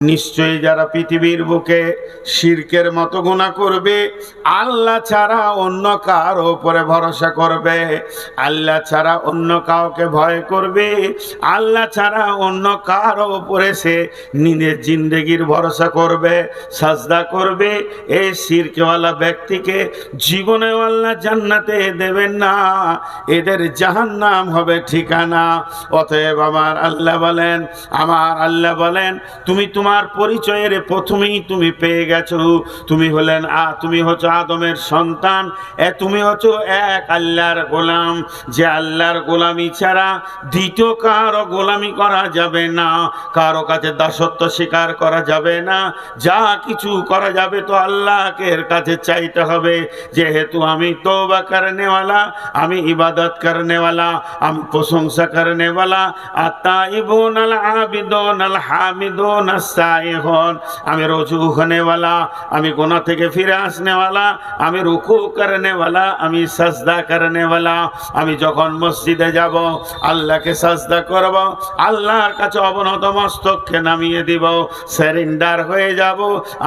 নিশ্চয়ই যারা পৃথিবীর বুকে শিরকের মতো গুনাহ করবে, আল্লাহ ছাড়া অন্য কার উপরে ভরসা করবে, আল্লাহ ছাড়া অন্য কাউকে ভয় করবে, আল্লাহ ছাড়া অন্য কার উপরে সে নিজের জিন্দেগির ভরসা করবে, সাজদা করবে, এই শিরকওয়ালা ব্যক্তিকে জীবনেও আল্লাহ জান্নাতে দেবেন না, এদের জাহান্নাম হবে ঠিকানা। অতএব আমার আল্লাহ বলেন তুমি তোমার পরিচয়ের প্রথমেই তুমি পেয়ে গেছো, তুমি হচ্ছ আদমের সন্তান, তুমি হচ্ছ এক আল্লাহর গোলাম, যে আল্লাহর গোলামি ছাড়া দ্বিতীয় কারো গোলামি করা যাবে না, কারো কাছে দাসত্ব স্বীকার করা যাবে না, যা কিছু করা যাবে তো আল্লাহকে কাছে চাইতে হবে। যেহেতু আমি তওবা করনেওয়ালা, আমি ইবাদত করনেওয়ালা, আমি প্রশংসা করনেওয়ালা, আত-তাইবুন আল আবিদুন আল হামিদুন সাইহন, আমি রুজু করনেওয়ালা, আমি গুনাহ থেকে ফিরে আসনেওয়ালা, আমি রুকু করনেওয়ালা, আমি সাজদা করনেওয়ালা। আমি যখন মসজিদে যাব আল্লাহকে সাজদা করব, আল্লাহর কাছে অবনত মস্তককে নামিয়ে দিব, সারেন্ডার হয়ে যাব।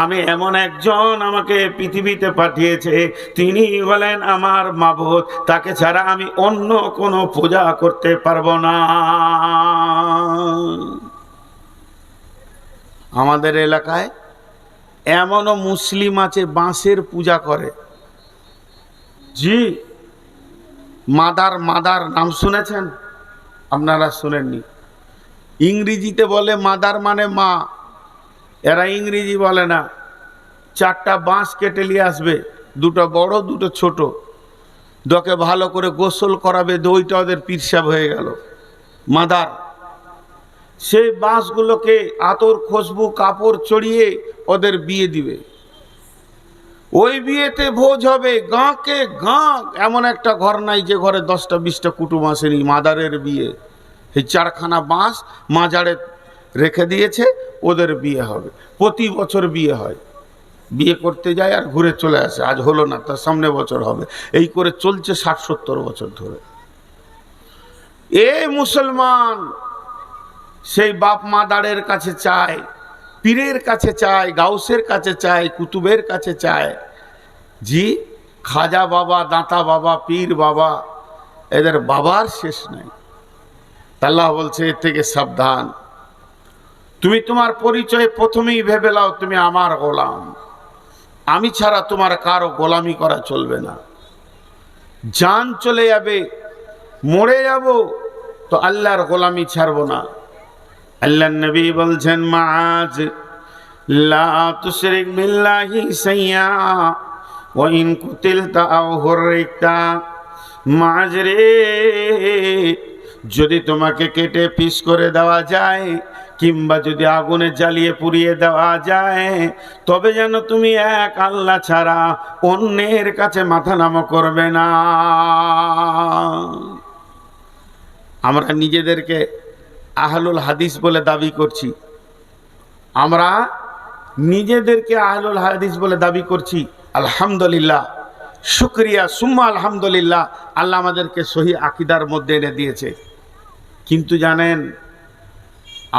আমি এমন একজন আমাকে পৃথিবীতে পাঠিয়েছে, তিনি বলেন আমার মাবুদ, তাকে ছাড়া আমি অন্য কোনো পূজা করতে পারবো না। আমাদের এলাকায় এমনও মুসলিম আছে বাঁশের পূজা করে। জি, মাদার নাম শুনেছেন? আপনারা শুনেননি? ইংরেজিতে বলে মাদার মানে মা, এরা ইংরেজি বলে না। 4টা বাঁশ কেটে নিয়ে আসবে, 2টো বড় 2টো ছোট, দকে ভালো করে গোসল করাবে, দইটা ওদের পিরসাব হয়ে গেল মাদার। সেই বাঁশগুলোকে আতর খুশবু কাপড় চড়িয়ে ওদের বিয়ে দিবে। ওই বিয়েতে ভোজ হবে, গাঁকে গাঁ, এমন একটা ঘর নাই যে ঘরে 10টা 20টা কুটুম আসেনি। মাদারের বিয়ে, এই 4খানা বাঁশ মাজারে রেখে দিয়েছে, ওদের বিয়ে হবে। প্রতি বছর বিয়ে হয়, বিয়ে করতে যায় আর ঘুরে চলে আসে। আজ হলো না, তার সামনে বছর হবে। এই করে চলছে 60-70 বছর ধরে। এ মুসলমান সেই বাপ মাদারের কাছে চায়, পীরের কাছে চায়, গাউসের কাছে চায়, কুতুবের কাছে চায়। জি, খাজা বাবা, দাতা বাবা, পীর বাবা, এদের বাবার শেষ নাই। আল্লাহ বলছে এর থেকে সাবধান। তুমি তোমার পরিচয় প্রথমেই ভেবে নাও তুমি আমার গোলাম, আমি ছাড়া তোমার কারো গোলামি করা চলবে না। জান চলে যাবে, মরে যাব, তো আল্লাহর গোলামি ছাড়বো না। আল্লাহর নবী বলছেন মাআজ লা তুশরিক বিল্লাহি শাইয়া ওয়া ইন কুতিলতা আও হুররিকতা। মাআজ রে, যদি তোমাকে কেটে পিস করে দেওয়া যায়, কিংবা যদি আগুনে জ্বালিয়ে পুড়িয়ে দেওয়া যায়, তবে যেন তুমি এক আল্লাহ ছাড়া অন্যের কাছে মাথা নত করবে না। আমরা নিজেদেরকে আহলুল হাদিস বলে দাবি করছি, আমরা নিজেদেরকে আহলুল হাদিস বলে দাবি করছি। আলহামদুলিল্লাহ, শুকরিয়া সুম্মা আলহামদুলিল্লাহ, আল্লাহ আমাদেরকে সহি আকীদার মধ্যে এনে দিয়েছে। কিন্তু জানেন,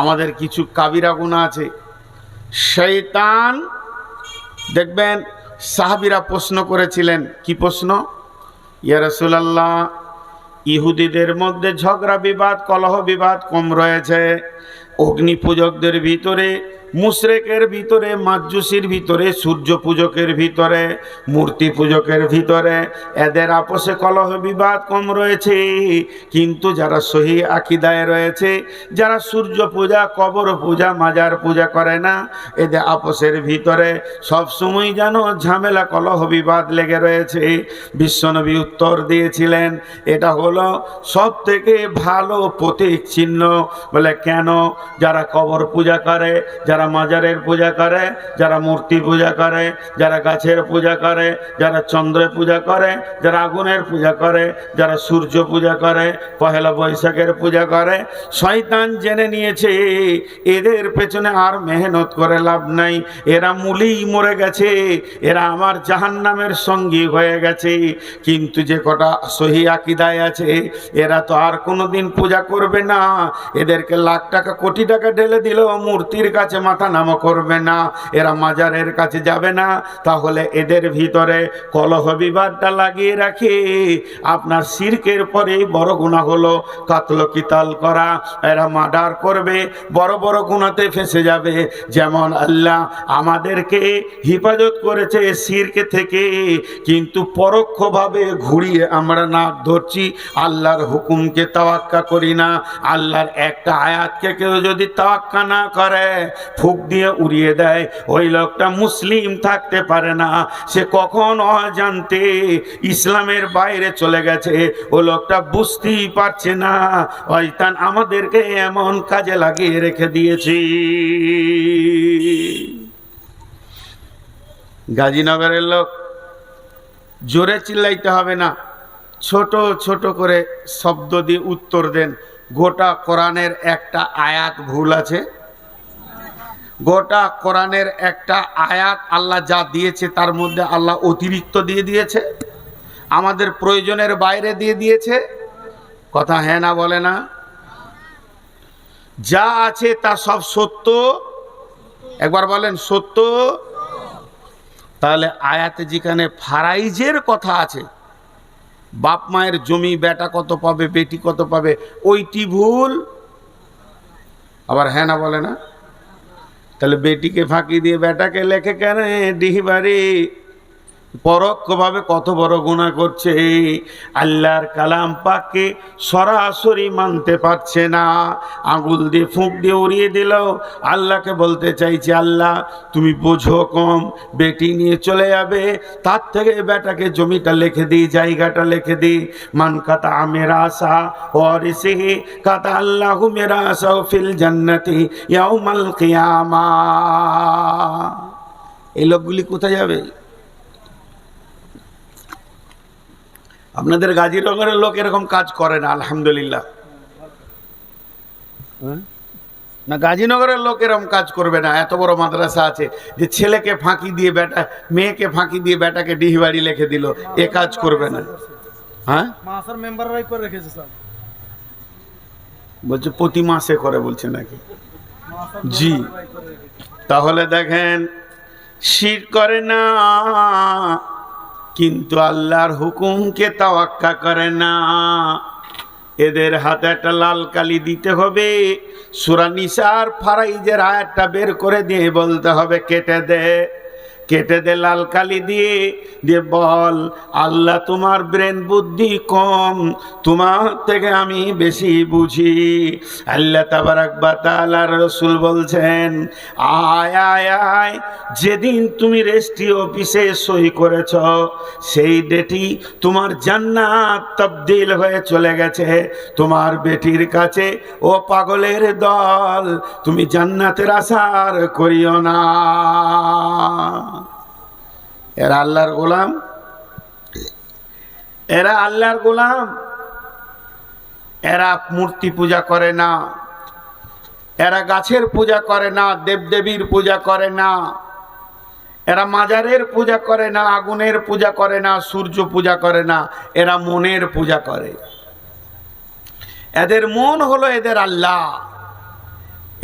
আমাদের কিছু কাবিরা গুনাহ আছে। শয়তান, দেখবেন সাহাবীরা প্রশ্ন করেছিলেন, কি প্রশ্ন? ইয়া রাসূলুল্লাহ, ইহুদিদের মধ্যে ঝগড়া বিবাদ, কলহ বিবাদ কম রয়েছে, অগ্নি পূজকদের ভিতরে, মুশরিকের ভিতরে, মাজুসির ভিতরে, সূর্য পূজকের ভিতরে, মূর্তি পূজকের ভিতরে এদের আপোষে কলহ বিবাদ কম রয়েছে। কিন্তু যারা সহি আকীদায় রয়েছে, যারা সূর্য পূজা, কবর পূজা, মাজার পূজা করে না, এদের আপোষের ভিতরে সবসময় যেন ঝামেলা কলহ বিবাদ লেগে রয়েছে। বিশ্বনবী উত্তর দিয়েছিলেন, এটা হলো সব থেকে ভালো প্রতীক চিহ্ন। বলে কেন? যারা কবর পূজা করে, যারা মাজারের পূজা করে, যারা মূর্তি পূজা করে, যারা গাছের পূজা করে, যারা চন্দ্রের পূজা করে, যারা আগুনের পূজা করে, যারা সূর্য পূজা করে, পহেলা বৈশাখের পূজা করে, শয়তান জেনে নিয়েছে এদের পেছনে আর মেহনত করে লাভ নাই, এরা মূলেই মরে গেছে, এরা আমার জাহান্নামের সঙ্গী হয়ে গেছে। কিন্তু যে কটা সহি আকীদায় আছে, এরা তো আর কোনোদিন পূজা করবে না, এদেরকে লাখ টাকা কোটি কোটি টাকা ঢেলে দিল, মূর্তির কাছে মাথা নামা করবে না, এরা মাজারের কাছে যাবে না। তাহলে এদের ভিতরে কলহ বিবাদটা লাগিয়ে রাখে। আপনার শিরকের পরে বড় গুনাহ হলো কাতল কিতাল করা, এরা মার্ডার করবে, বড় বড় গুনাহতে ফেঁসে যাবে। যেমন আল্লাহ আমাদেরকে হিফাজত করেছে শিরক থেকে, কিন্তু পরোক্ষভাবে ঘুরিয়ে আমরা নাক ধরছি, আল্লাহর হুকুমকে তাওয়াক্কা করি না। আল্লাহর একটা আয়াতকে কেউ যদি তাওয়াক্কা না করে, ফুঁক দিয়ে উড়িয়ে দেয়, ওই লোকটা মুসলিম থাকতে পারে না। সে কখন অজান্তে ইসলামের বাইরে চলে গেছে, ও লোকটা বুঝতেই পারছে না। শয়তান আমাদেরকে এমন কাজে লাগিয়ে রেখে দিয়েছি। গাজীনগরের লোক, জোরে চিল্লাইতে হবে না, ছোট ছোট করে শব্দ দিয়ে উত্তর দেন। গোটা কোরআনের একটা আয়াত ভুল আছে? গোটা কোরআনের একটা আয়াত আল্লাহ যা দিয়েছে তার মধ্যে আল্লাহ অতিরিক্ত দিয়ে দিয়েছে, আমাদের প্রয়োজনের বাইরে দিয়ে দিয়েছে? কথা হ্যাঁ না বলে না? যা আছে তা সব সত্য, একবার বলেন সত্য। তাহলে আয়াতে যেখানে ফারাইজের কথা আছে, বাপ মায়ের জমি বেটা কত পাবে, বেটি কত পাবে, ওইটি ভুল, আবার হ্যাঁ না বলে না? তাহলে বেটিকে ফাঁকি দিয়ে বেটাকে লেখে কেন ডিহিবাড়ি? পরোক্ষভাবে কত বড় গুনাহ করছে। আল্লাহর কালাম পাককে সরাসরি মানতে পারছে না, আঙুল দিয়ে ফুঁক দিয়ে উড়িয়ে দিল। আল্লাহকে বলতে চাইছে, আল্লাহ তুমি বোঝো কম, বেটি নিয়ে চলে যাবে, তার থেকে বেটাকে জমিটা লিখে দিই, জায়গাটা লিখে দিই। মান কাতা মেরা আশা ওয়ারিসিহি কাতা আল্লাহু মেরা আশা ফিল জান্নাতি ইয়াউমাল কিয়ামা। এই লোকগুলি কোথায় যাবে? আপনাদের গাজীনগরের লোক এরকম কাজ করে না, আলহামদুলিল্লাহ। না, গাজীনগরের লোক এরকম কাজ করবে না। এত বড় মাদ্রাসা আছে যে ছেলেকে ফাঁকি দিয়ে বেটা, মেয়েকে ফাঁকি দিয়ে বেটাকে ডিহিবাড়ি লিখে দিল, এ কাজ করবে না। হ্যাঁ, বলছে প্রতি মাসে করে, বলছে নাকি? জি। তাহলে দেখেন, শিরক করে না কিন্তু আল্লাহর হুকুমকে তাওয়াক্কা করে না। এদের হাতে একটা লাল কালি দিতে হবে। সূরা নিসার ফারাইজের আয়াতটা বের করে দিয়ে বলতে হবে, কেটে দে, কেটে দে লাল কালি দিয়ে, দিয়ে বল, আল্লাহ তোমার ব্রেন বুদ্ধি কম, তোমার থেকে আমি বেশি বুঝি। আল্লাহ তাবারাক ওয়া তাআলার রাসূল বলছেন, আয় আয় আয়, যেদিন তুমি রেজিস্ট্রি অফিসে সই করেছ সেই ডেটই তোমার জান্নাত তাবদীল হয়ে চলে গেছে তোমার বেটির কাছে। ও পাগলের দল, তুমি জান্নাতের আশার করিও না। এরা আল্লাহর গোলাম, এরা আল্লাহর গোলাম। এরা মূর্তি পূজা করে না, এরা গাছের পূজা করে না, দেবদেবীর পূজা করে না, এরা মাজারের পূজা করে না, আগুনের পূজা করে না, সূর্য পূজা করে না, এরা মনের পূজা করে। এদের মন হলো এদের আল্লাহ,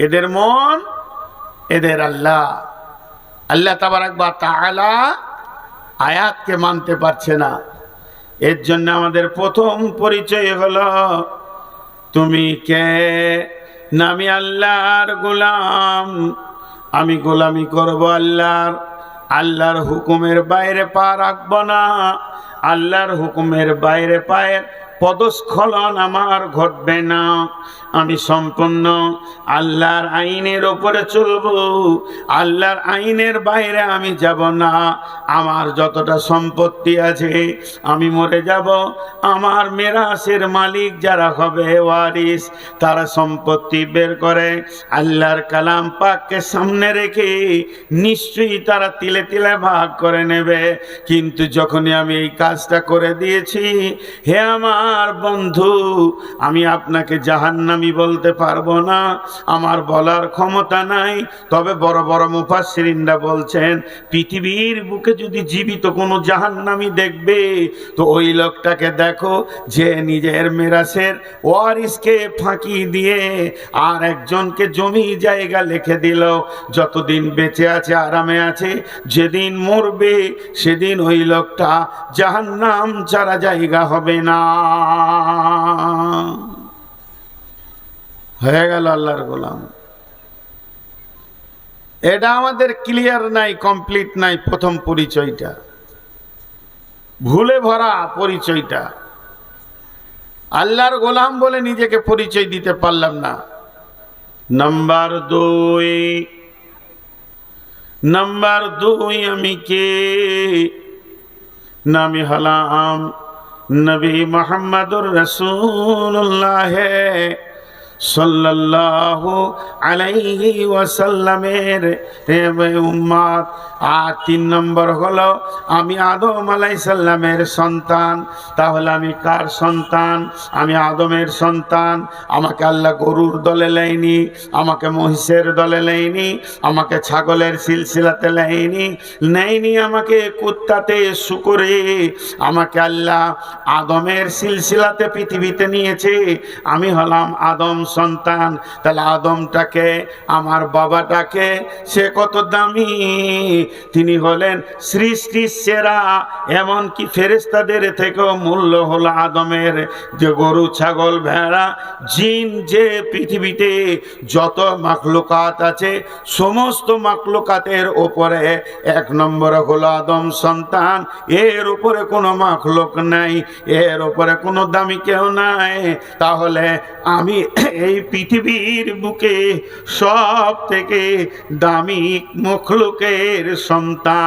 এদের মন এদের আল্লাহ। আল্লাহ তাবারাক ওয়া তাআলা আয়াতকে মানতে পারছে না। এর জন্য আমাদের প্রথম পরিচয় হলো, তুমি কে? আমি আল্লাহর গোলাম, আমি গোলামি করব আল্লাহর। আল্লাহর হুকুমের বাইরে পা রাখবো না, আল্লাহর হুকুমের বাইরে পায়ের পদস্খলন আমার ঘটবে না। আমি সম্পূর্ণ আল্লাহর আইনের উপরে চলব, আল্লাহর আইনের বাইরে আমি যাব না। আমার যতটা সম্পত্তি আছে আমি মরে যাব, আমার মিরাসের মালিক যারা হবে ওয়ারিস, তারা সম্পত্তি বের করে আল্লাহর কালাম পাককে সামনে রেখে নিশ্চয়ই তারা তিলে তিলে ভাগ করে নেবে। কিন্তু যখনই আমি এই কাজটা করে দিয়েছি, হে আমার আমার বন্ধু, আমি আপনাকে জাহান্নামী বলতে পারবো না, আমার বলার ক্ষমতা নাই। তবে বড় বড় মুফাসসিরিনরা বলছেন, পৃথিবীর বুকে যদি জীবিত কোনো জাহান্নামী দেখবে তো ওই লোকটাকে দেখো যে নিজের মেরাসের ওয়ারিসকে ফাঁকি দিয়ে আর একজনকে জমি জায়গা লিখে দিল। যতদিন বেঁচে আছে আরামে আছে, যেদিন মরবে সেদিন ওই লোকটা জাহান্নাম ছাড়া জায়গা হবে না। হয়ে গেল আল্লাহর গোলাম। এটা আমাদের ক্লিয়ার নাই, কমপ্লিট নাই। প্রথম পরিচয়টা ভুলে ভরা, পরিচয়টা আল্লাহর গোলাম বলে নিজেকে পরিচয় দিতে পারলাম না। নাম্বার দুই, আমি কে? নামি হলাম নবী মুহাম্মদুর রাসূলুল্লাহ সাল্লাল্লাহু আলাইহি ওয়াসাল্লামের উম্মত। আর 3 নম্বর হলো আমি আদম আলাইহিস সালামের সন্তান। তাহলে আমি কার সন্তান? আমি আদমের সন্তান। আমাকে আল্লাহ গরুর দলে নেয়নি, আমাকে মহিষের দলে নেয়নি, আমাকে ছাগলের সিলসিলাতে নেয়নি, আমাকে কুত্তাতে, শুকরে, আমাকে আল্লাহ আদমের সিলসিলাতে পৃথিবীতে নিয়েছে। আমি হলাম আদম সন্তান। তাহলে আদমটাকে, আমার বাবাটাকে, সে কত দামি! তিনি হলেন সৃষ্টির সেরা। এমনকি ফেরেশতাদের থেকেও মূল্য হলো আদমের। যে গরু, ছাগল, ভেড়া, জিন, যে পৃথিবীতে যত মাখলুকাত আছে সমস্ত মাখলুকাতের ওপরে 1 নম্বর হলো আদম সন্তান। এর উপরে কোনো মাখলুক নাই, এর উপরে কোনো দামি কেউ নাই। তাহলে আমি এই পৃথিবীর বুকে সব থেকে দামি মখলুকের সন্তান।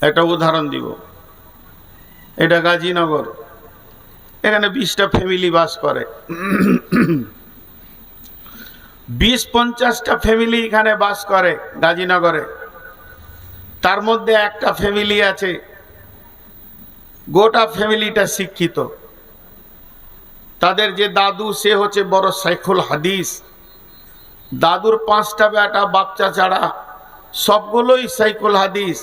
একটা উদাহরণ দিব। এটা গাজীনগর, এখানে 20টা ফ্যামিলি বাস করে। 20-50টা ফ্যামিলি এখানে বাস করে গাজীনগরে। তার মধ্যে একটা ফ্যামিলি আছে, গোটা ফ্যামিলিটা শিক্ষিত। তাদের যে দাদু, সে হচ্ছে বড় শাইখুল হাদিস। দাদুর 5টা বেটা, বাচ্চা ছাড়া সবগুলোই শাইখুল হাদিস।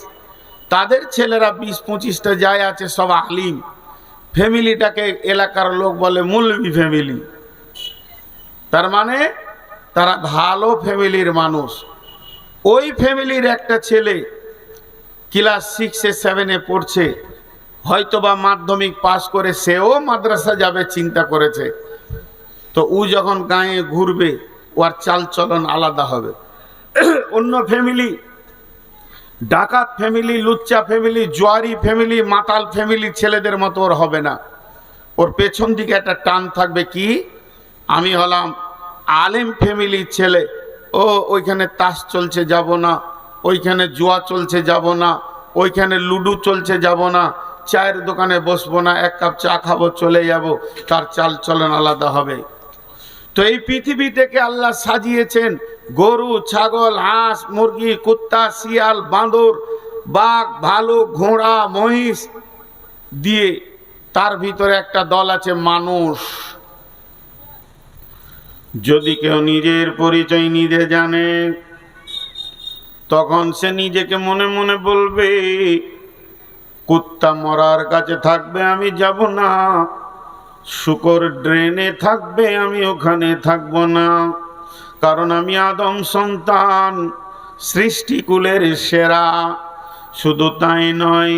তাদের ছেলেরা 20-25টা যায় আছে, সব আলিম। ফ্যামিলিটাকে এলাকার লোক বলে মৌলভী ফ্যামিলি। তার মানে তারা ভালো ফ্যামিলির মানুষ। ওই ফ্যামিলির একটা ছেলে ক্লাস 6-7 পড়ছে, হয়তোবা মাধ্যমিক পাস করে সেও মাদ্রাসা যাবে চিন্তা করেছে। তো ও যখন গায়ে ঘুরবে ওর চালচলন আলাদা হবে। অন্য ফ্যামিলি, ডাকাত ফ্যামিলি, লুচ্চা ফ্যামিলি, জুয়ারি ফ্যামিলি, মাতাল ফ্যামিলি ছেলেদের মতো ওর হবে না। ওর পেছন দিকে একটা টান থাকবে, কি? আমি হলাম আলেম ফ্যামিলির ছেলে। ও ওইখানে তাস চলছে যাব না, ওইখানে জুয়া চলছে যাব না, ওইখানে লুডু চলছে যাব না, চায়ের দোকানে বসবো না, 1 কাপ চা খাবো, চলে যাব। তার চাল চলন আলাদা হবে। তো এই পৃথিবীটাকে আল্লাহ সাজিয়েছেন গরু, ছাগল, হাঁস, মুরগি, কুত্তা, শিয়াল, বাঁদর, বাঘ, ভালুক, ঘোড়া, মহিষ দিয়ে। তার ভিতরে একটা দল আছে মানুষ। যদি কেউ নিজের পরিচয় নিজে জানে, তখন সে নিজেকে মনে মনে বলবে, কুত্তা মরার কাছে থাকবে, আমি যাব না। শুকর ড্রেনে থাকবে, আমি ওখানে থাকব না। কারণ আমি আদম সন্তান, সৃষ্টিকুলের সেরা। শুধু তাই নয়,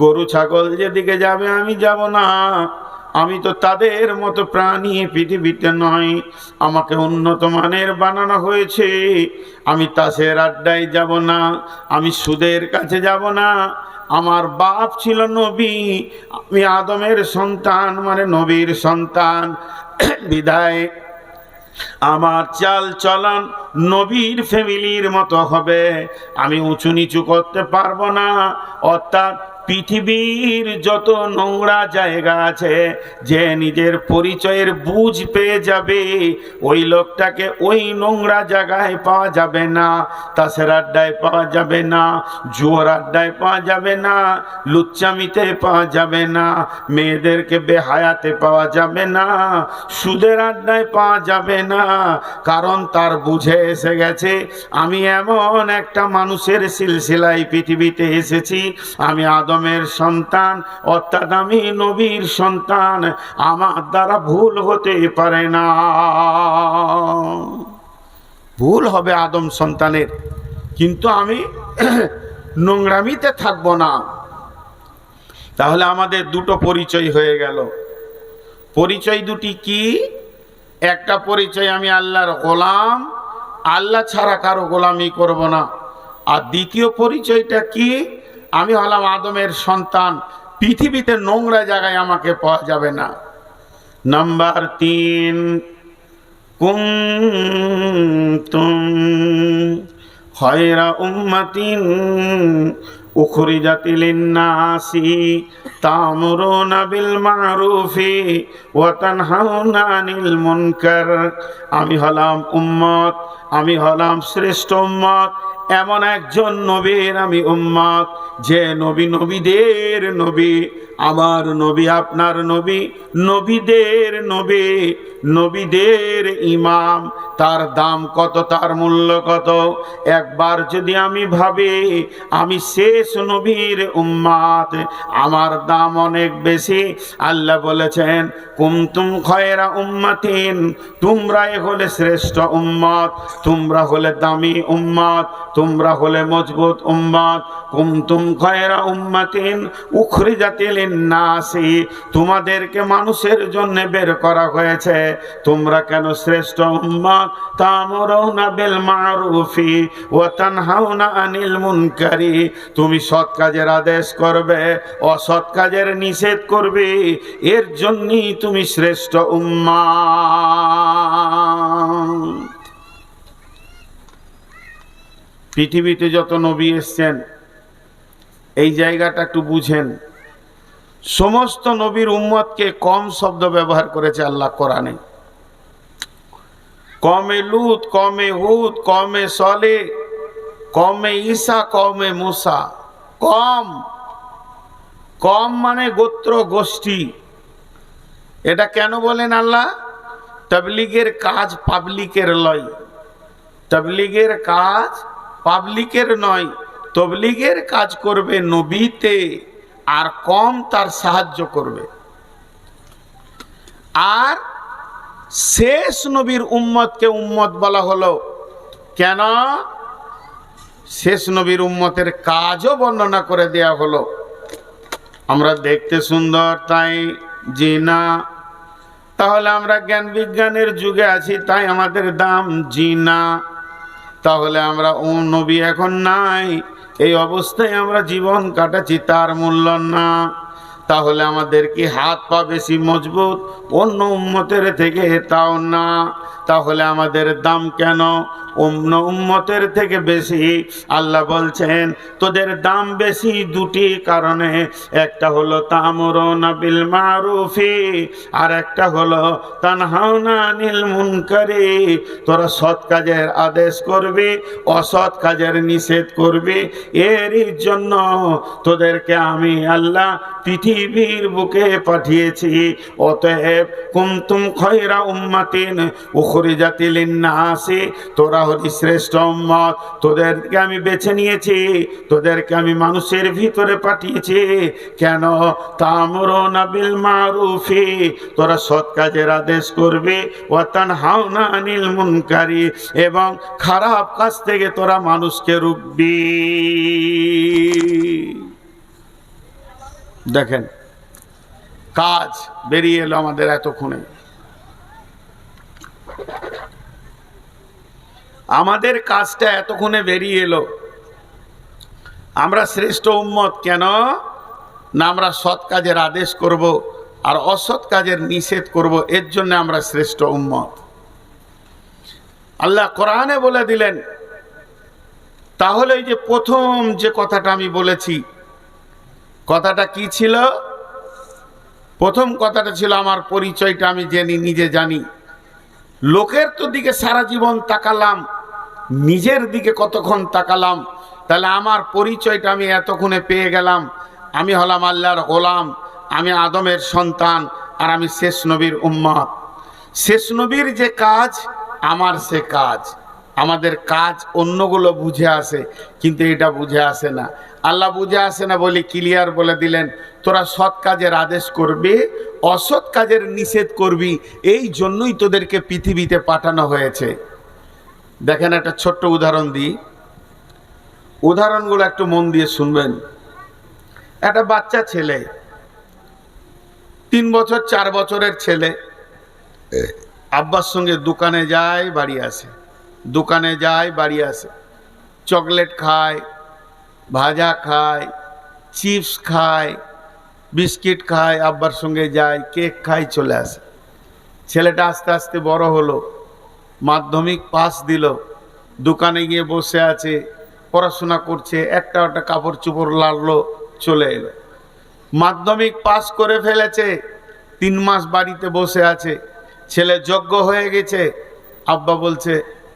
গরু ছাগল যেদিকে যাবে আমি যাব না। আমি তো তাদের মতো প্রাণী পৃথিবীতে নয়। আমাকে উন্নত মানের বানানো হয়েছে। আমি তাসের আড্ডায় যাব না, আমি সুদের কাছে যাব না। আমার বাপ ছিল নবী, আমি আদমের সন্তান, মানে নবীর সন্তান। বিদায় আমার চাল চলন নবীর ফ্যামিলির মতো হবে। আমি উঁচু নিচু করতে পারবো না। অর্থাৎ পৃথিবীর যত নোংরা জায়গা আছে, যে নিজের পরিচয়ের বুঝ পেয়ে যাবে ওই লোকটাকে ওই নোংরা জায়গায় পাওয়া যাবে না। তাসের আড্ডায় পাওয়া যাবে না, জুয়ার আড্ডায় পাওয়া যাবে না, লুচ্চামিতে পাওয়া যাবে না, মেয়েদেরকে বেহায়াতে পাওয়া যাবে না, সুদের আড্ডায় পাওয়া যাবে না। কারণ তার বুঝে এসে গেছে আমি এমন একটা মানুষের সিলসিলায় পৃথিবীতে এসেছি, আমি আদমের সন্তান, অর্থাৎ আমি নবীর সন্তান, আমার দ্বারা ভুল হতে পারে না। ভুল হবে আদম সন্তানের, কিন্তু আমি নোংরামিতে থাকবো না। তাহলে আমাদের দুটো পরিচয় হয়ে গেল। পরিচয় দুটি কি? একটা পরিচয় আমি আল্লাহর গোলাম, আল্লাহ ছাড়া কারো গোলামি করব না। আর দ্বিতীয় পরিচয়টা কি? আমি হলাম আদমের সন্তান, পৃথিবীতে নোংরা জায়গায় আমাকে পাওয়া যাবে না। নাম্বার 3, কুনতুম খায়রা উম্মাতিন উখরিজাতি লিন-নাসি তা'মুরুনা বিল মা'রুফি ওয়া তানহাউনা আনিল মুনকার। আমি হলাম উম্মত, আমি হলাম শ্রেষ্ঠ উম্মত, এমন একজন নবীর আমি উম্মত, যে নবী নবীদের নবী, আমার নবী আপনার নবী, নবীদের নবী, নবীদের ইমাম। তার দাম কত, তার মূল্য কত? একবার যদি আমি ভাবি আমি শেষ নবীর উম্মত, আমার দাম অনেক বেশি। আল্লাহ বলেছেন কুনতুম খায়রা উম্মাতিন, তোমরাই হলে শ্রেষ্ঠ উম্মত, তোমরা হলে দামি উম্মত, তোমরা হলে মজবুত উম্মত। কুনতুম খায়রা উম্মাতিন উখরিজাতি লিন-নাসি, তোমাদেরকে মানুষের জন্য বের করা হয়েছে, তোমরা কেন শ্রেষ্ঠ উম্মত? তা'মুরুনা বিল মা'রুফি ওয়া তানহাউনা আনিল মুনকারি, তুমি সৎ কাজের আদেশ করবে, অসৎ কাজের নিষেধ করবে, এর জন্যই তুমি শ্রেষ্ঠ উম্মত। পৃথিবীতে যত নবী এসছেন, এই জায়গাটা একটু বুঝেন। সমস্ত নবীর উম্মতকে কম শব্দ ব্যবহার করেছে আল্লাহ কোরআনে। কমে লুত, কমে হুদ, কমে সলে, কমে ঈসা, কমে মুসা। কম, কম মানে গোত্র গোষ্ঠী। এটা কেন বলেন আল্লাহ? তাবলীগের কাজ পাবলিকের লয়, তাবলীগের কাজ পাবলিকের নয়। তাবলীগের কাজ করবে নবীতে, আর কম তার সাহায্য করবে। আর শেষ নবীর উম্মতকে উম্মত বলা হলো কেন? শেষ নবীর উম্মতের কাজও বর্ণনা করে দেয়া হলো। আমরা দেখতে সুন্দর তাই জি না, তাহলে আমরা জ্ঞান বিজ্ঞানের যুগে আছি তাই আমাদের দাম জি না, তাহলে আমরা ও নবী এখন নাই, এই অবস্থায় আমরা জীবন কাটাচ্ছি, তার মূল্য না। তাহলে আমাদের কি হাত পা বেশি মজবুত অন্য উম্মতের থেকে? তাও না। তাহলে আমাদের দাম কেন অন্য উম্মতের থেকে বেশি? আল্লাহ বলছেন তোদের দাম বেশি দুটি কারণে। একটা হলো তা'মুরুনা বিল মা'রুফি, আর একটা হলো তানহাউনা আনিল মুনকারি। তোরা সৎ কাজের আদেশ করবি, অসৎ কাজের নিষেধ করবি, এরই জন্য তোদেরকে আমি আল্লাহ পৃথিবীর বুকে পাঠিয়েছি। অতএব কুনতুম খায়রা উম্মাতিন উখরিজাতি লিন-নাসি, তোরা হলি শ্রেষ্ঠ উম্মত, তোদেরকে আমি বেছে নিয়েছি, তোদেরকে আমি মানুষের ভিতরে পাঠিয়েছি। কেন? তা'মুরুনা বিল মা'রুফি, তোরা সৎ কাজের আদেশ করবি, ওয়া তানহাউনা আনিল মুনকারি, এবং খারাপ কাজ থেকে তোরা মানুষকে রুখবি। দেখেন কাজ বেরিয়ে এলো আমাদের এতক্ষণে। আমাদের কাজটা এতক্ষণে বেরিয়ে এলো। আমরা শ্রেষ্ঠ উম্মত কেন? না আমরা সৎ কাজের আদেশ করব আর অসৎ কাজের নিষেধ করব, এর জন্য আমরা শ্রেষ্ঠ উম্মত। আল্লাহ কোরআনে বলে দিলেন। তাহলে এই যে প্রথম যে কথাটা আমি বলেছি, কথাটা কি ছিল? প্রথম কথাটা ছিল আমার পরিচয়টা আমি নিজে জানি। লোকের তো দিকে সারা জীবন তাকালাম, নিজের দিকে কতক্ষণ তাকালাম? তাহলে আমার পরিচয়টা আমি এতক্ষণে পেয়ে গেলাম। আমি হলাম আল্লাহর গোলাম, আমি আদমের সন্তান, আর আমি শেষ নবীর উম্মত। শেষ নবীর যে কাজ আমার সে কাজ। আমাদের কাজ অন্যগুলো বুঝে আসে, কিন্তু এটা বুঝে আসে না। আল্লাহ বুঝে আসে না বলে ক্লিয়ার বলে দিলেন, তোরা সৎ কাজের আদেশ করবি, অসৎ কাজের নিষেধ করবি, এই জন্যই তোদেরকে পৃথিবীতে পাঠানো হয়েছে। দেখেন একটা ছোট্ট উদাহরণ দিই, উদাহরণগুলো একটু মন দিয়ে শুনবেন। একটা বাচ্চা ছেলে, 3 বছর 4 বছরের ছেলে, আব্বার সঙ্গে দোকানে যায় বাড়ি আসে, দোকানে যায় বাড়ি আসে, চকলেট খায়, ভাজা খায়, চিপস খায়, বিস্কিট খায়, আব্বার সঙ্গে যায়, কেক খায়, চলে আসে। ছেলেটা আস্তে আস্তে বড় হলো, মাধ্যমিক পাস দিল, দোকানে গিয়ে বসে আছে, পড়াশোনা করছে, একটা কাপড় চোপড় লাগলো, চলে এলো। মাধ্যমিক পাস করে ফেলেছে, 3 মাস বাড়িতে বসে আছে, ছেলে যোগ্য হয়ে গেছে। আব্বা বলছে,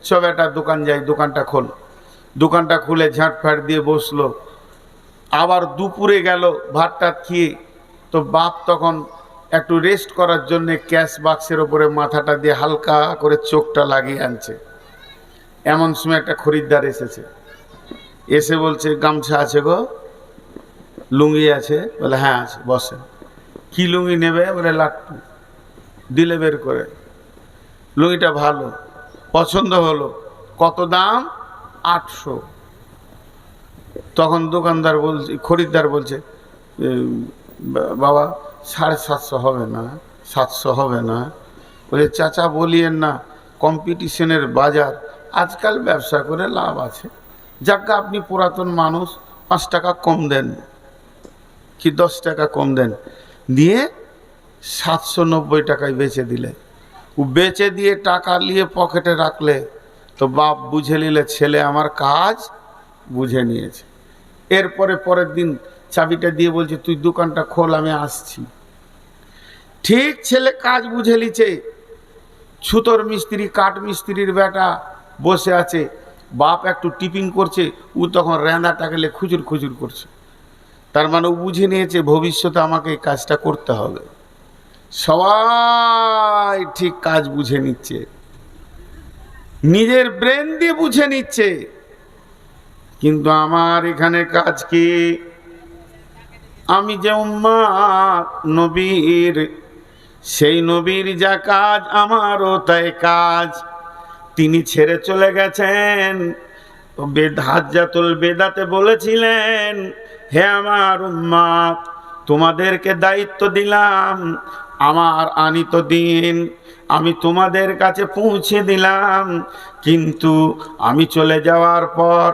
চ বেটা দোকান যাই, দোকানটা খোল। দোকানটা খুলে ঝাঁটফাট দিয়ে বসলো। আবার দুপুরে গেল ভাতটা খেয়ে, তো বাপ তখন একটু রেস্ট করার জন্য ক্যাশ বাক্সের ওপরে মাথাটা দিয়ে হালকা করে চোখটা লাগিয়ে আনছে। এমন সময় একটা খরিদ্দার এসেছে, এসে বলছে, গামছা আছে গো? লুঙ্গি আছে? বলে হ্যাঁ আছে, বসে। কি লুঙ্গি নেবে? বলে লাট্টু। দিলে বের করে, লুঙ্গিটা ভালো, পছন্দ হলো। কত দাম? 800। তখন দোকানদার বলছে, খরিদ্দার বলছে, বাবা 750 হবে না? 700 হবে না? বলে চাচা বলিয়েন না, কম্পিটিশনের বাজার, আজকাল ব্যবসা করে লাভ আছে। যাক আপনি পুরাতন মানুষ, 5 টাকা কম দেন কি 10 টাকা কম দেন। দিয়ে 790 টাকায় বেচে দিলে। ও বেচে দিয়ে টাকা নিয়ে পকেটে রাখলে, তো বাপ বুঝে নিলে ছেলে আমার কাজ বুঝে নিয়েছে। এরপরে পরের দিন চাবিটা দিয়ে বলছে, তুই দোকানটা খোল, আমি আসছি। ঠিক ছেলে কাজ বুঝে নিছে। ছুতোর মিস্ত্রি, কাঠ মিস্ত্রির বেটা বসে আছে, বাপ একটু টিপিং করছে, ও তখন রেঁদা গেলে খুচুর খুচুর করছে। তার মানে ও বুঝে নিয়েছে ভবিষ্যতে আমাকে এই কাজটা করতে হবে। সবাই ঠিক কাজ বুঝে নিচ্ছে, নিজের ব্রেন দিয়ে বুঝে নিচ্ছে, কিন্তু আমার এখানে কাজ কি? আমি যে উম্মত নবীর, সেই নবীর যা কাজ আমারও তাই কাজ। তিনি ছেড়ে চলে গেছেন। হাজ্জাতুল বেদাতে বলেছিলেন, হে আমার উম্মত, তোমাদেরকে দায়িত্ব দিলাম, আমার আনিত দিন আমি তোমাদের কাছে পৌঁছে দিলাম, কিন্তু আমি চলে যাওয়ার পর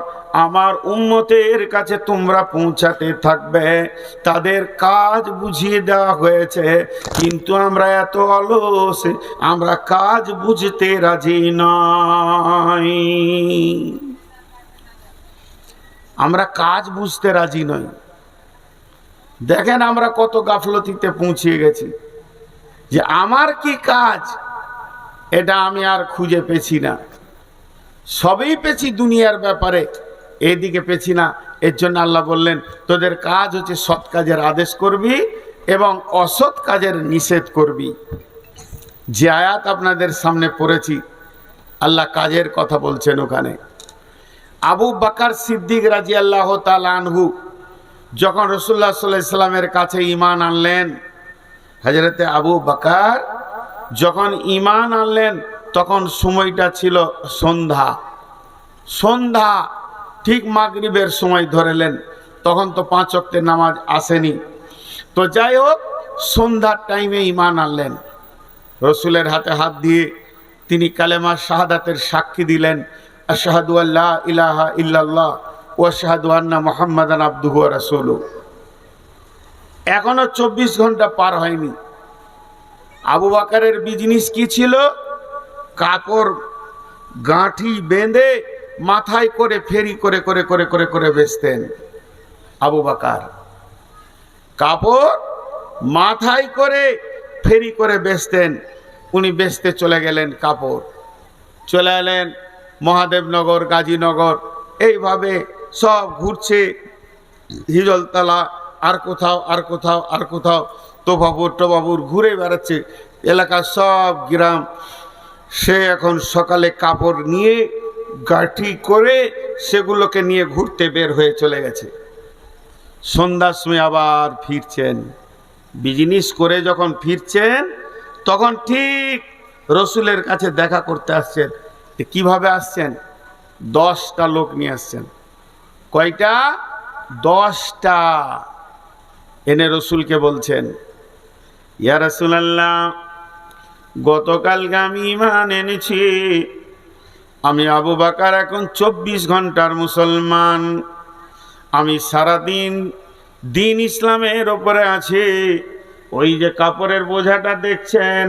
আমার উম্মতের কাছে তোমরা পৌঁছাতে থাকবে। তাদের কাজ বুঝিয়ে দেওয়া হয়েছে, কিন্তু আমরা এত অলস, আমরা কাজ বুঝতে রাজি নই। আমরা কাজ বুঝতে রাজি নই। দেখেন আমরা কত গাফলতিতে পৌঁছিয়ে গেছি, যে আমার কি কাজ এটা আমি আর খুঁজে পেছি না। সবই পেছি দুনিয়ার ব্যাপারে, এদিকে পেছি না। এর জন্য আল্লাহ বললেন, তোদের কাজ হচ্ছে সৎ কাজের আদেশ করবি এবং অসৎ কাজের নিষেধ করবি। যে আয়াত আপনাদের সামনে পড়েছি, আল্লাহ কাজের কথা বলছেন ওখানে। আবু বকর সিদ্দিক রাদিয়াল্লাহু তাআলা আনহু যখন রাসূলুল্লাহ সাল্লাল্লাহু আলাইহি সাল্লামের কাছে ঈমান আনলেন, হযরতে আবু বকর যখন ঈমান আনলেন, তখন সময়টা ছিল সন্ধ্যা। সন্ধ্যা ঠিক মাগরিবের সময় ধরেলেন, তখন তো 5 ওয়াক্তের নামাজ আসেনি। তো যাই হোক, সন্ধ্যার টাইমে ঈমান আনলেন। রসুলের হাতে হাত দিয়ে তিনি কালেমা শাহাদাতের সাক্ষী দিলেন, আশহাদু আল্লা ইলাহা ইল্লাল্লাহ ওয়া আশহাদু আন্না মুহাম্মাদান আবদুহু ওয়া রাসূলুহু। এখনো 24 ঘন্টা পার হয়নি। আবু বকরের বিজনেস কি ছিল? কাপড় গাঁঠি বেঁধে মাথায় করে ফেরি করে করে করে করে করে বেচতেন আবু বকর। কাপড় মাথায় করে ফেরি করে বেচতেন। উনি বেচতে চলে গেলেন কাপড়, চলে এলেন মহাদেবনগর, গাজীনগর, এইভাবে সব ঘুরছে, হিজলতলা, আর কোথাও আর কোথাও আর কোথাও, তোবাবুর ঘুরে বেড়াচ্ছে এলাকার সব গ্রাম। সে এখন সকালে কাপড় নিয়ে গাঠি করে সেগুলোকে নিয়ে ঘুরতে বের হয়ে চলে গেছে। সন্ধ্যার সময় আবার ফিরছেন, বিজনেস করে যখন ফিরছেন তখন ঠিক রসুলের কাছে দেখা করতে আসছেন। কিভাবে আসছেন? 10টা লোক নিয়ে আসছেন। কয়টা? 10টা। এনে রসুলকে বলছেন, ইয়া রাসূলুল্লাহ, গতকালকে আমি ঈমান এনেছি, আমি আবু বকর এখন 24 ঘন্টার মুসলমান, আমি সারাদিন দিন ইসলামের ওপরে আছি। ওই যে কাপড়ের বোঝাটা দেখছেন,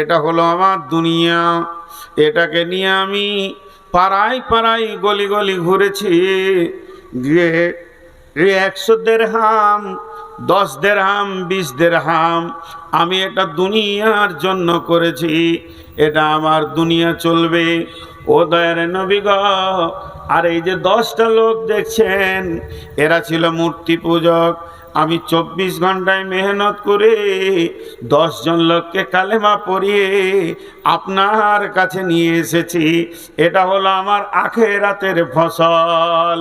এটা হলো আমার দুনিয়া, এটাকে নিয়ে আমি পাড়ায় পাড়ায় গলি গলি ঘুরেছি, গিয়ে 100 দিরহাম, 10 দিরহাম, 20 দিরহাম আমি এটা দুনিয়ার জন্য করেছি, এটা আমার দুনিয়া চলবে। ও দয়ার নবী গো, আর এই যে 10টা লোক দেখছেন, এরা ছিল মূর্তি পূজক। আমি 24 ঘন্টায় মেহনত করে 10 জন লোককে কালেমা পড়িয়ে আপনার কাছে নিয়ে এসেছি, এটা হলো আমার আখিরাতের ফসল।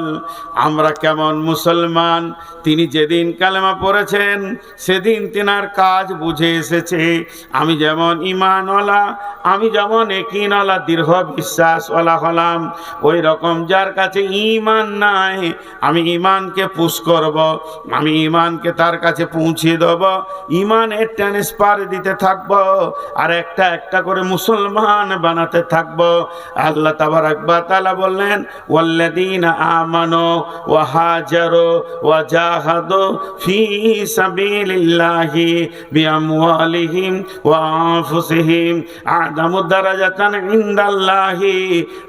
আমরা কেমন মুসলমান, তিনি যেদিন কালেমা পড়েছেন সেদিন তিনার কাজ বুঝে এসেছে। আমি যেমন ঈমানওয়ালা, আমি যেমন ইয়াকিনওয়ালা, দৃঢ় বিশ্বাসওয়ালা হলাম, ওই রকম যার কাছে ঈমান নাই, আমি ঈমানকে পুশ করব, আমি ঈমানকে তার কাছে পৌঁছে দেব, ঈমানের ট্রান্সফার দিতে থাকব, আর একটা একটা করে মুসলমান বানাতে থাকব। আল্লাহ তাবারাক ওয়া তাআলা বললেন, ওয়াল্লাযীনা আমানু ওয়া হাজারু ওয়া জাহাদু ফি সাবিলিল্লাহি বিআমওয়ালিহিম ওয়া আনফুসিহিম আ'যামু দারাজাতান ইনদাল্লাহি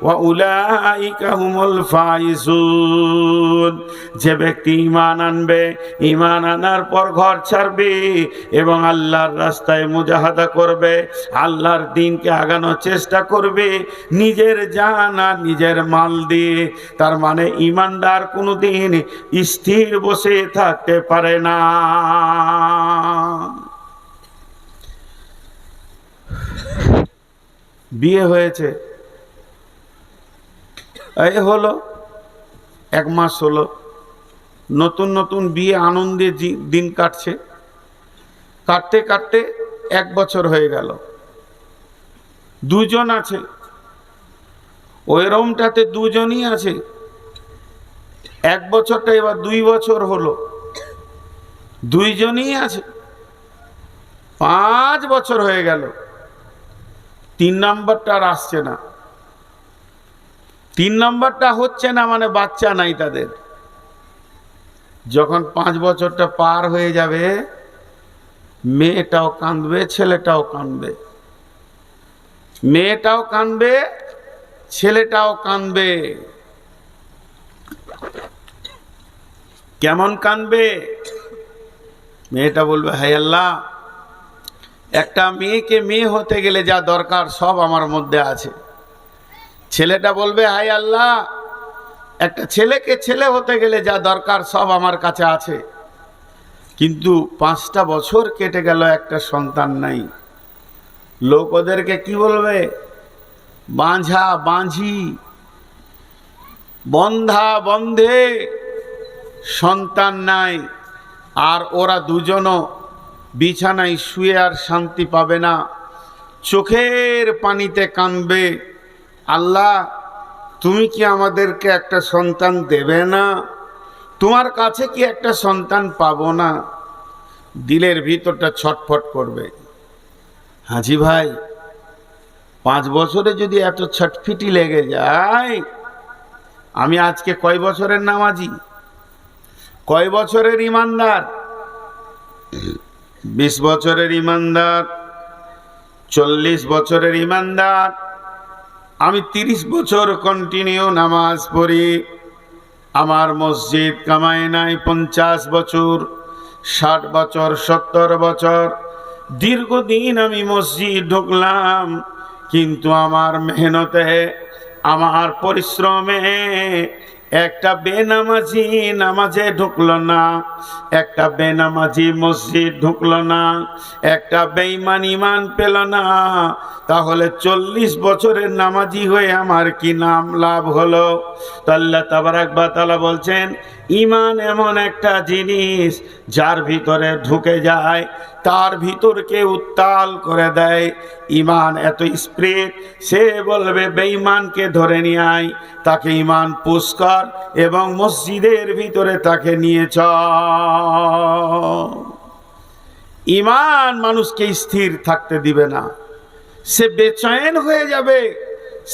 ওয়া উলাইকা হুমুল ফাইজুন। যে ব্যক্তি ঈমান আনবে, ঈমান আনার পর ঘর ছাড়বে এবং আল্লাহর রাস্তায় মুজাহাদা করবে, আল্লাহর দ্বীনকে আগানোর চেষ্টা করবে নিজের জান আর নিজের মাল দিয়ে, তার মানে ঈমানদার কোনোদিন স্থির বসে থাকতে পারে না। বিয়ে হয়েছে, এই হলো 1 মাস হলো, নতুন নতুন বিয়ে, আনন্দে দিন কাটছে, কাটতে কাটতে 1 বছর হয়ে গেল। 2 জন আছে, ওই রুমটাতে 2 জনই আছে। 1 বছরটা এবার 2 বছর হলো, 2 জনই আছে। 5 বছর হয়ে গেল, 3 নম্বরটা আর আসছে না। 3 নম্বরটা হচ্ছে না, মানে বাচ্চা নাই তাদের। যখন 5 বছরটা পার হয়ে যাবে, মেয়েটাও কাঁদবে, ছেলেটাও কাঁদবে, মেয়েটাও কাঁদবে, ছেলেটাও কাঁদবে। কেমন কাঁদবে? মেয়েটা বলবে, হায় আল্লাহ, একটা মেয়েকে মেয়ে হতে গেলে যা দরকার সব আমার মধ্যে আছে। ছেলেটা বলবে, হায় আল্লাহ, একটা ছেলেকে ছেলে হতে গেলে যা দরকার সব আমার কাছে আছে, কিন্তু 5টা বছর কেটে গেল, একটা সন্তান নাই। লোক ওদেরকে কি বলবে? বাঁঝা বাঁঝি, বন্ধা বন্ধে, সন্তান নাই। আর ওরা দুজনও বিছানায় শুয়ে আর শান্তি পাবে না, চোখের পানিতে কাঁদবে, আল্লাহ তুমি কি আমাদেরকে একটা সন্তান দেবে না? তোমার কাছে কি একটা সন্তান পাবো না? দিলের ভিতরটা ছটফট করবে। হাজি ভাই, 5 বছরে যদি এত ছটফিটি লেগে যায়, আমি আজকে কয় বছরের নামাজি, কয় বছরের ইমানদার? 20 বছরের ইমানদার, 40 বছরের ইমানদার। আমি 30 বছর কন্টিনিউ নামাজ পড়ি, আমার মসজিদ কামায় নাই 50 বছর, 60 বছর 70 বছর দীর্ঘদিন আমি মসজিদ ঢুকলাম, কিন্তু আমার মেহনতে, আমার পরিশ্রমে একটা বেনামাজি নামাজে ঢুকলো না, একটা বেনামাজি মসজিদ ঢুকলো না, একটা বেঈমান ঈমান পেল না। তাহলে 40 বছরের নামাজি হয়ে আমার কি নাম লাভ হলো? তো আল্লাহ তাবারাক ওয়া তাআলা বলছেন, ঈমান এমন একটা জিনিস যার ভিতরে ঢুকে যায় তার ভিতরকে উত্তাল করে দেয়। ঈমান এত স্পিরিট, সে বলবে বেঈমানকে ধরে নিয়ে আয়, তাকে ঈমান পুশ কর এবং মসজিদের ভিতরে তাকে নিয়ে চল। ঈমান মানুষকে স্থির থাকতে দিবে না, সে বেচैन হয়ে যাবে।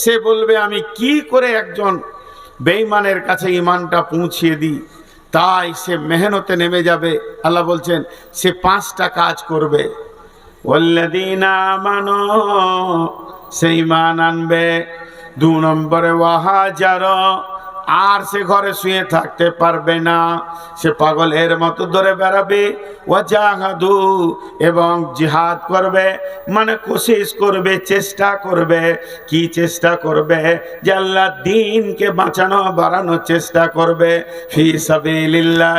সে বলবে আমি কি করে একজন বেঈমানের কাছে ঈমানটা পৌঁছিয়ে দিই। তাই সে মেহনতে নেমে যাবে। আল্লাহ বলছেন সে 5টা কাজ করবে। ওয়াল্লাযীনা আমানু, সে ঈমান আনবে। 2 নম্বরে ওয়াহাজারা, আর সে ঘরে শুয়ে থাকতে পারবে না, সে পাগলের মতো ধরে বেড়াবে। ওয়াজাহাদু, এবং জিহাদ করবে, মানে কোশিশ করবে, চেষ্টা করবে। কি চেষ্টা করবে? যে আল্লাহর দ্বীনকে বাঁচানো বাড়ানোর চেষ্টা করবে। ফি সাবিলিল্লাহ,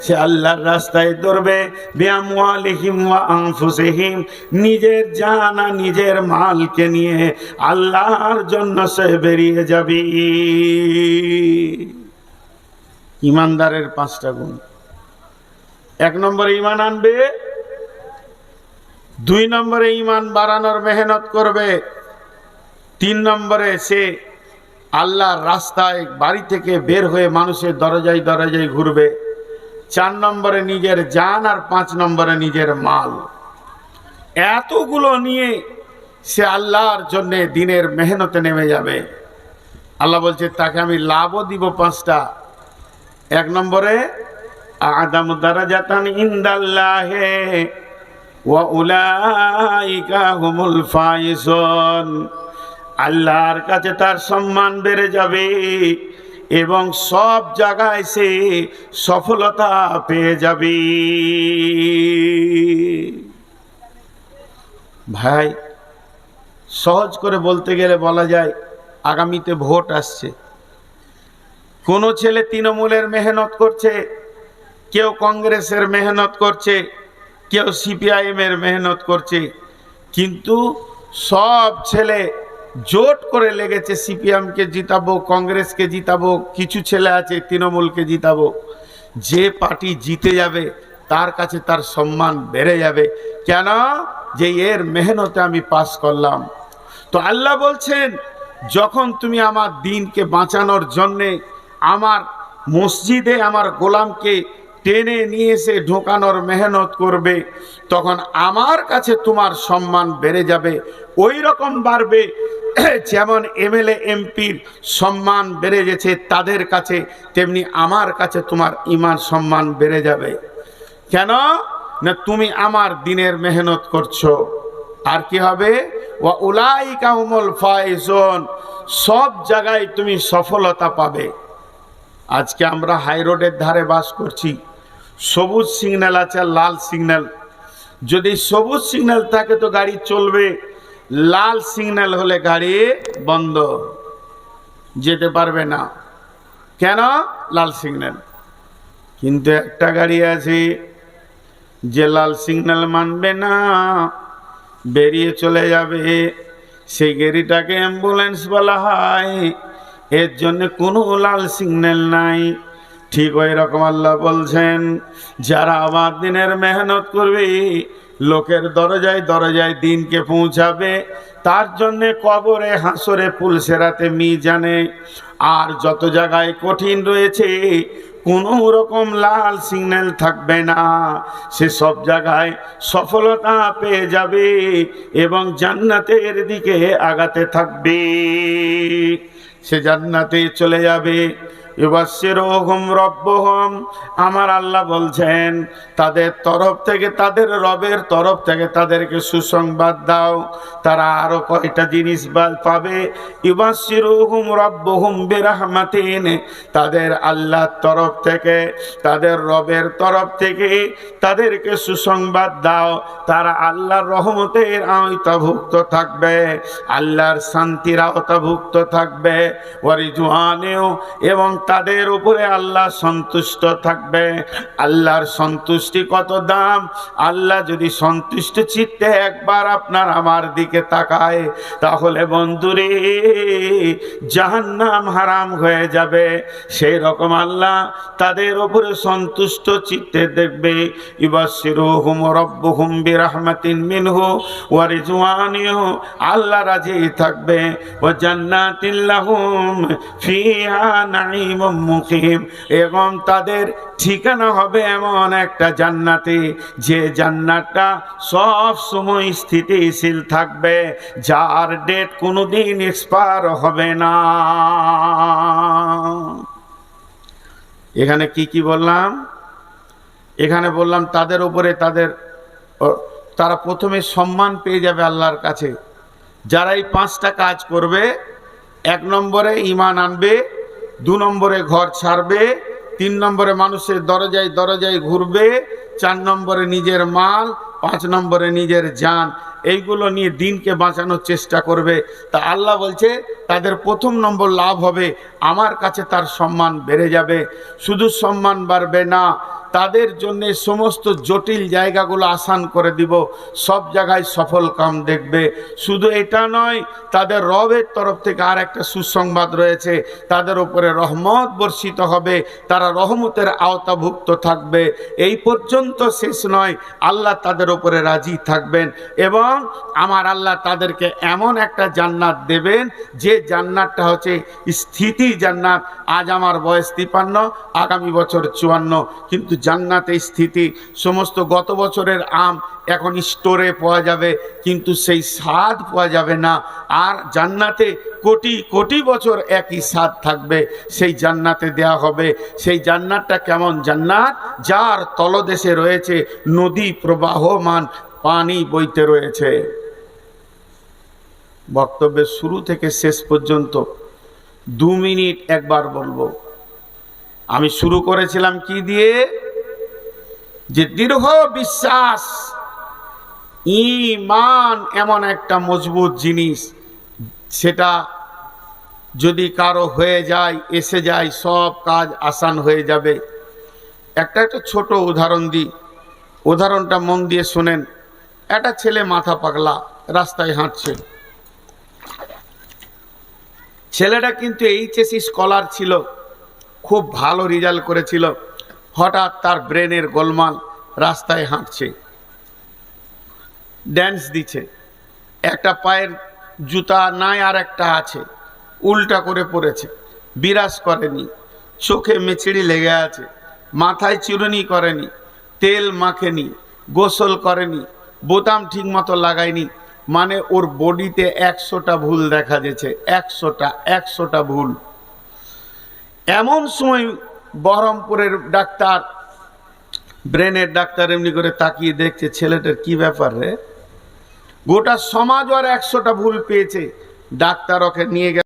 সে আল্লাহর রাস্তায় দৌড়বে। বিআমওয়ালিহিম ওয়া আনফুসিহিম, নিজের জান আর নিজের মালকে নিয়ে আল্লাহর জন্য সে বেরিয়ে যাবে। ইমানদারের 5টা গুণ। 1 নম্বরে ঈমান আনবে, 2 নম্বরে ঈমান বাড়ানোর মেহনত করবে, 3 নম্বরে সে আল্লাহর রাস্তায় বাড়ি থেকে বের হয়ে মানুষের দরজায় দরজায় ঘুরবে, 4 নম্বরে নিজের জান, আর 5 নম্বরে নিজের মাল। এতগুলো নিয়ে সে আল্লাহর জন্য দিনের মেহনতে নেমে যাবে। আল্লাহ বলছে তাকে আমি লাভও দিব 5টা। 1 নম্বরে আদামু দারাজাতান ইনদাল্লাহি ওয়া উলাইকা হুমুল ফাইজুন, আল্লাহর কাছে তার সম্মান বেড়ে যাবে এবং সব জায়গায় সে সফলতা পেয়ে যাবে। ভাই, সহজ করে বলতে গেলে বলা যায় আগামীতে ভোট আসছে। কোনো ছেলে তৃণমূলের মেহনত করছে, কেউ কংগ্রেসের মেহনত করছে, কেউ সিপিআইএম এর মেহনত করছে, কিন্তু সব ছেলে জোট করে লেগেছে সিপিএমকে জিতাবো, কংগ্রেসকে জিতাবো, কিছু ছেলে আছে তৃণমূলকে জিতাবো। যে পার্টি জিতে যাবে তার কাছে তার সম্মান বেড়ে যাবে। কেন? যে এর মেহনতে আমি পাস করলাম। তো আল্লাহ বলছেন যখন তুমি আমার দ্বীনকে বাঁচানোর জন্যে আমার মসজিদে আমার গোলামকে টেনে নিয়ে এসে ঢোকানোর মেহনত করবে, তখন আমার কাছে তোমার সম্মান বেড়ে যাবে। ওই রকম বাড়বে যেমন এমএলএ এমপির সম্মান বেড়ে গেছে তাদের কাছে, তেমনি আমার কাছে তোমার ঈমান সম্মান বেড়ে যাবে। কেন না? তুমি আমার দ্বীনের মেহনত করছো। আর কি হবে? ওয়া উলাইকা হুমুল ফাইজুন, সব জায়গায় তুমি সফলতা পাবে। আজকে আমরা হাই রোডের ধারে বাস করছি, সবুজ সিগন্যাল আছে আর লাল সিগন্যাল। যদি সবুজ সিগন্যাল থাকে তো গাড়ি চলবে, লাল সিগন্যাল হলে গাড়ি বন্ধ, যেতে পারবে না। কেন? লাল সিগন্যাল। কিন্তু একটা গাড়ি আছে যে লাল সিগন্যাল মানবে না, বেরিয়ে চলে যাবে। সেই গাড়িটাকে অ্যাম্বুলেন্স বলা হয়, এর জন্য কোনো লাল সিগন্যাল নাই। ঠিক ওই রকম আল্লাহ বলছেন যারা আমার দ্বীনের মেহনত করবে, লোকের দরজায় দরজায় দ্বীনকে পৌঁছাবে, তার জন্যে কবরে, হাসরে, পুলসেরাতে, মিজানে আর যত জায়গায় কঠিন রয়েছে কোনো রকম লাল সিগন্যাল থাকবে না। সে সব জায়গায় সফলতা পেয়ে যাবে এবং জান্নাতের দিকে আগাতে থাকবে। সে জান্নাতে চলে যাবে। ইউবাশশিরুহুম রাব্বুহুম, আমার আল্লাহ বলছেন তাদের তরফ থেকে, তাদের রবের তরফ থেকে তাদেরকে সুসংবাদ দাও। তারা আরো কয়টা জিনিস পাবে। ইউবাশশিরুহুম রাব্বুহুম বিরাহমাতিন, তাদের আল্লাহর তরফ থেকে, তাদের রবের তরফ থেকে তাদেরকে সুসংবাদ দাও, তারা আল্লাহর রহমতের আওতাভুক্ত থাকবে, আল্লাহর শান্তির আওতাভুক্ত থাকবে। ওয়ারিজওয়ানেও, এবং তাদের উপরে আল্লাহ সন্তুষ্ট থাকবে। আল্লাহর সন্তুষ্টি কত দাম! আল্লাহ যদি সন্তুষ্ট চিত্তে একবার আপনার আমার দিকে তাকায়, তাহলে বন্ধুরে জাহান্নাম হারাম হয়ে যাবে। সেই রকম আল্লাহ তাদের উপরে সন্তুষ্ট চিত্তে দেখবে। ইউবাশশিরুহুম রাব্বুহুম বিরাহমাতিন মিনহু ওয়া রিজওয়ানিহু, আল্লাহ রাজি থাকবে। ওয়া জান্নাতিন লাহুম ফিহা নাঈমুম মুকিম, এবং তাদের ঠিকানা হবে এমন একটা জান্নাতে, যে জান্নাতটা সব সময় স্থিতিশীল থাকবে, যার ডেট কোনোদিন এক্সপায়ার হবে না। এখানে কি কি বললাম? এখানে বললাম তাদের উপরে তারা প্রথমে সম্মান পেয়ে যাবে আল্লাহর কাছে। যারা এই 5টা কাজ করবে, 1 নম্বরে ঈমান আনবে, 2 নম্বরে ঘর ছাড়বে, 3 নম্বরে মানুষের দরজায় দরজায় ঘুরবে, 4 নম্বরে নিজের মাল, 5 নম্বরে নিজের জান, এইগুলো নিয়ে দিনকে বাঁচানোর চেষ্টা করবে। তা আল্লাহ বলছে তাদের 1 নম্বর লাভ হবে, আমার কাছে তার সম্মান বেড়ে যাবে। শুধু সম্মান বাড়বে না, তাদের জন্য সমস্ত জটিল জায়গাগুলো আসান করে দিব, সব জায়গায় সফল কাম দেখবে। শুধু এটা নয়, তাদের রবের তরফ থেকে আর একটা সুসংবাদ রয়েছে, তাদের উপরে রহমত বর্ষিত হবে, তারা রহমতের আওতাভুক্ত থাকবে। এই পর্যন্ত শেষ নয়, আল্লাহ তাদের উপরে রাজি থাকবেন, এবং আমার আল্লাহ তাদেরকে এমন একটা জান্নাত দেবেন, যে জান্নাতটা হচ্ছে স্থিতি জান্নাত। আজ আমার বয়স 53, আগামী বছর 54, কিন্তু জান্নাতে স্থিতি। সমস্ত গত বছরের আম এখন স্টোরে পাওয়া যাবে, কিন্তু সেই স্বাদ পাওয়া যাবে না। আর জান্নাতে কোটি কোটি বছর একই স্বাদ থাকবে, সেই জান্নাতে দেয়া হবে। সেই জান্নাতটা কেমন জান্নাত? যার তলদেশে রয়েছে নদী প্রবাহমান, পানি বইতে রয়েছে। বক্তব্যের শুরু থেকে শেষ পর্যন্ত 2 মিনিট একবার বলবো। আমি শুরু করেছিলাম কি দিয়ে? যে দৃঢ় বিশ্বাস, ঈমান এমন একটা মজবুত জিনিস, সেটা যদি কারো হয়ে যায়, এসে যায়, সব কাজ আসান হয়ে যাবে। একটা ছোট উদাহরণ দিই, উদাহরণটা মন দিয়ে শোনেন। একটা ছেলে মাথা পাগলা, রাস্তায় হাঁটছে। ছেলেটা কিন্তু এইচএসসি স্কলার ছিল, খুব ভালো রেজাল্ট করেছিল। হঠাৎ তার ব্রেনের গোলমাল, রাস্তায় হাঁটছে, ড্যান্স দিচ্ছে, একটা পায়ের জুতা নাই আর একটা আছে, উল্টা করে পড়েছে, বিরাজ করেনি, চোখে মেচিড়ি লেগে আছে, মাথায় চিরুনি করেনি, তেল মাখেনি, গোসল করেনি, বোতাম ঠিক মতো লাগায়নি। মানে ওর বডিতে 100টা ভুল দেখা যাচ্ছে, 100টা ভুল। এমন সময় বহরমপুরের ডাক্তার, ব্রেনের ডাক্তার এমনি করে তাকিয়ে দেখছে, ছেলেটার কি ব্যাপার রে, গোটা সমাজ আর 100টা ভুল পেয়েছে। ডাক্তার ওকে নিয়ে গেছে।